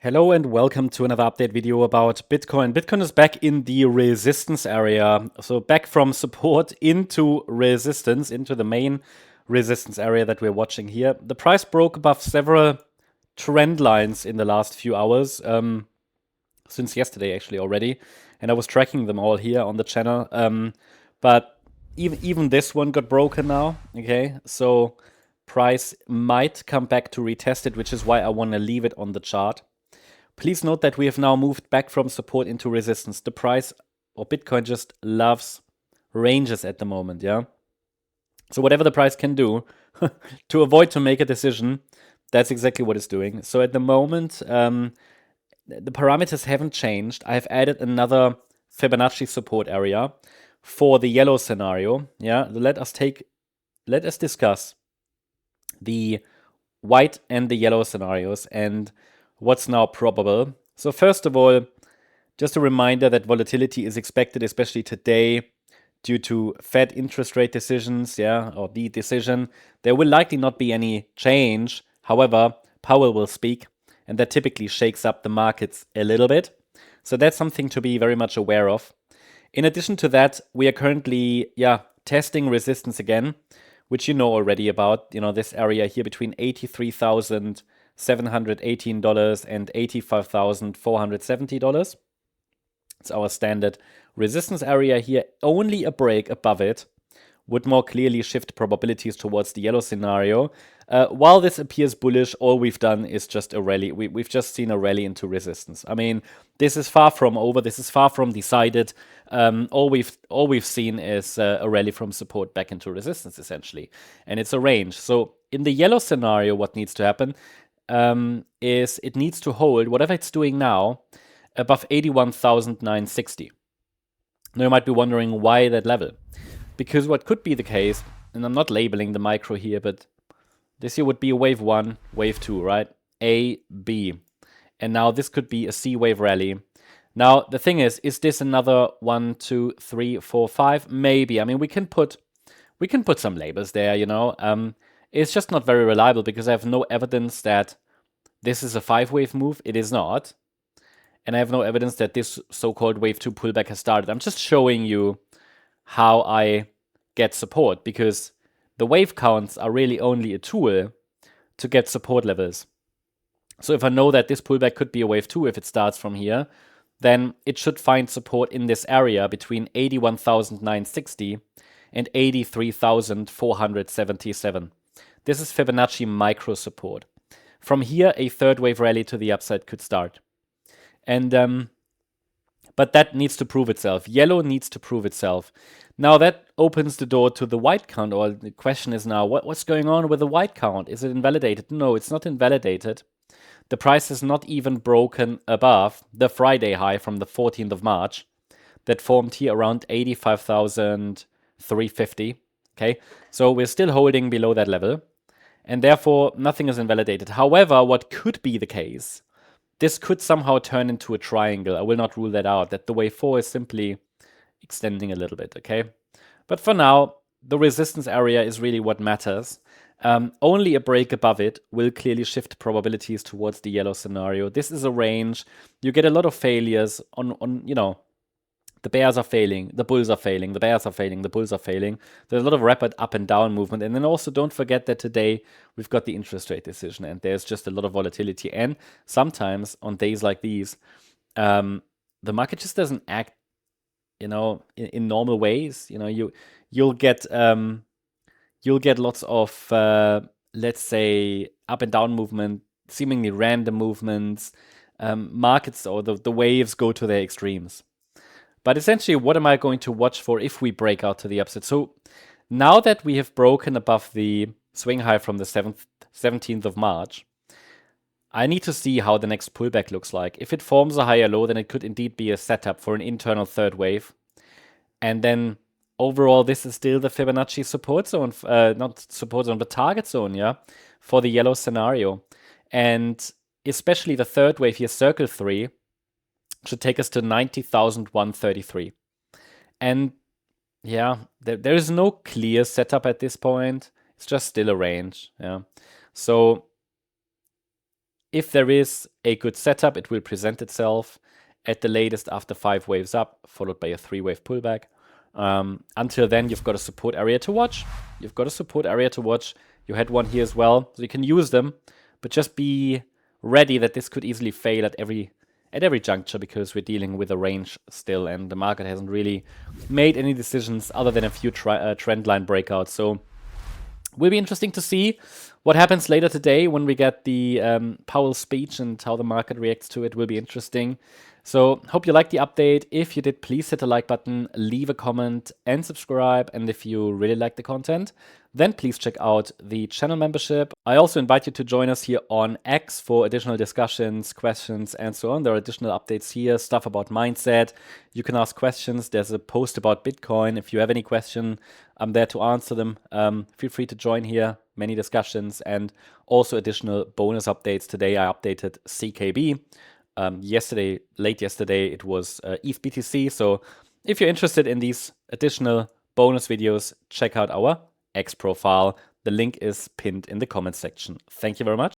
Hello and welcome to another update video about Bitcoin. Bitcoin is back in the resistance area. So back from support into resistance, into the main resistance area that we're watching here. The price broke above several trend lines in the last few hours, since yesterday actually already. And I was tracking them all here on the channel. But even this one got broken now, okay? So price might come back to retest it, which is why I want to leave it on the chart. Please note that we have now moved back from support into resistance. The price or Bitcoin just loves ranges at the moment, yeah? So whatever the price can do to avoid to make a decision, that's exactly what it's doing. So at the moment, the parameters haven't changed. I have added another Fibonacci support area for the yellow scenario, yeah? Let us discuss the white and the yellow scenarios and what's now probable. So first of all, just a reminder that volatility is expected, especially today, due to Fed interest rate decisions, or the decision. There will likely not be any change. However, Powell will speak, and that typically shakes up the markets a little bit. So that's something to be very much aware of. In addition to that, we are currently, testing resistance again, which you know already about, this area here between $83,718 and $85,470. It's our standard resistance area here. Only a break above it would more clearly shift probabilities towards the yellow scenario. While this appears bullish, all we've done is just a rally. We've just seen a rally into resistance. I mean, this is far from over. This is far from decided. All we've seen is a rally from support back into resistance, essentially, and it's a range. So in the yellow scenario, what needs to happen is it needs to hold whatever it's doing now above 81,960. Now you might be wondering why that level. Because what could be the case, and I'm not labeling the micro here, but this here would be a wave 1, wave 2, right? A, B. And now this could be a C wave rally. Now, the thing is this another 1, 2, 3, 4, 5? Maybe. I mean, we can put some labels there, It's just not very reliable because I have no evidence that this is a 5-wave move. It is not. And I have no evidence that this so-called wave 2 pullback has started. I'm just showing you how I get support, because the wave counts are really only a tool to get support levels. So if I know that this pullback could be a wave 2 if it starts from here, then it should find support in this area between 81,960 and 83,477. This is Fibonacci micro support. From here, a third wave rally to the upside could start. And but that needs to prove itself. Yellow needs to prove itself. Now that opens the door to the white count, or the question is now, what's going on with the white count? Is it invalidated? No, it's not invalidated. The price has not even broken above the Friday high from the 14th of March that formed here around 85,350. Okay, so we're still holding below that level, and therefore nothing is invalidated. However, what could be the case, this could somehow turn into a triangle. I will not rule that out, that the wave 4 is simply extending a little bit, okay? But for now, the resistance area is really what matters. Only a break above it will clearly shift probabilities towards the yellow scenario. This is a range. You get a lot of failures on the bears are failing, the bulls are failing, the bears are failing, the bulls are failing. There's a lot of rapid up and down movement. And then also don't forget that today we've got the interest rate decision, and there's just a lot of volatility. And sometimes on days like these, the market just doesn't act, in normal ways. You'll get lots of, let's say, up and down movement, seemingly random movements. Markets or the waves go to their extremes. But essentially, what am I going to watch for if we break out to the upside? So now that we have broken above the swing high from the 17th of March, I need to see how the next pullback looks like. If it forms a higher low, then it could indeed be a setup for an internal third wave. And then overall, this is still the Fibonacci support zone, not support zone, but target zone, for the yellow scenario. And especially the third wave here, circle 3, should take us to 90,133. And there is no clear setup at this point. It's just still a range. So If there is a good setup, it will present itself at the latest after 5 waves up, followed by a 3-wave pullback. Until then, you've got a support area to watch. You had one here as well, so you can use them, but just be ready that this could easily fail at every juncture, because we're dealing with a range still, and the market hasn't really made any decisions other than a few trend line breakouts. So will be interesting to see what happens later today when we get the Powell speech and how the market reacts to it. Will be interesting. So hope you liked the update. If you did, please hit the like button, leave a comment, and subscribe. And if you really like the content, then please check out the channel membership. I also invite you to join us here on X for additional discussions, questions, and so on. There are additional updates here, stuff about mindset. You can ask questions. There's a post about Bitcoin. If you have any question, I'm there to answer them. Feel free to join here. Many discussions and also additional bonus updates. Today I updated CKB. Late yesterday, it was ETH BTC. So if you're interested in these additional bonus videos, check out our X profile. The link is pinned in the comments section. Thank you very much.